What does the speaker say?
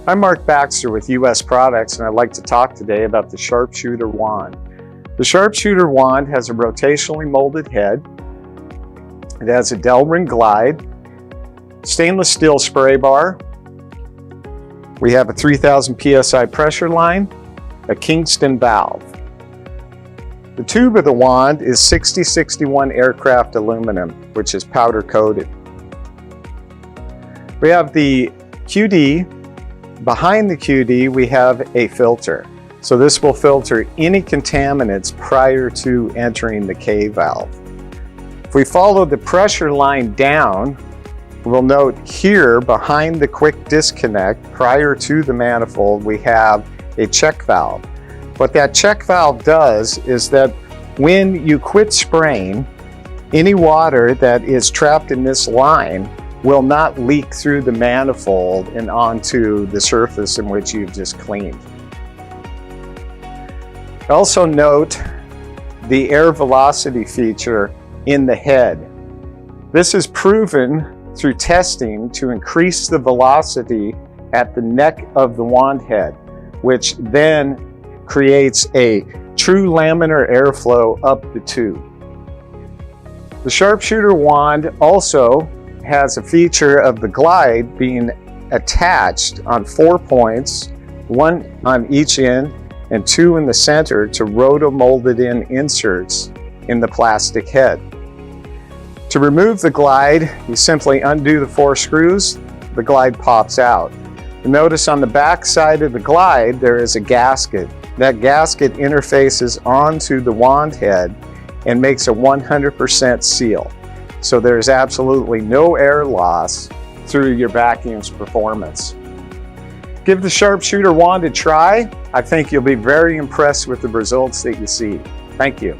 I'm Mark Baxter with US Products, and I'd like to talk today about the Sharpshooter Wand. The Sharpshooter Wand has a rotationally molded head. It has a Delrin glide, stainless steel spray bar. We have a 3000 psi pressure line, a Kingston valve. The tube of the wand is 6061 aircraft aluminum, which is powder coated. We have the QD. Behind the QD, we have a filter. So this will filter any contaminants prior to entering the K valve. If we follow the pressure line down, we'll note here behind the quick disconnect prior to the manifold, we have a check valve. What that check valve does is that when you quit spraying, any water that is trapped in this line will not leak through the manifold and onto the surface in which you've just cleaned. Also note the air velocity feature in the head. This is proven through testing to increase the velocity at the neck of the wand head, which then creates a true laminar airflow up the tube. The Sharpshooter wand also has a feature of the glide being attached on 4 points, one on each end and 2 in the center, to roto-molded in inserts in the plastic head. To remove the glide, you simply undo the 4 screws, the glide pops out. You notice on the back side of the glide there is a gasket. That gasket interfaces onto the wand head and makes a 100% seal. So there's absolutely no air loss through your vacuum's performance. Give the Sharpshooter wand a try. I think you'll be very impressed with the results that you see. Thank you.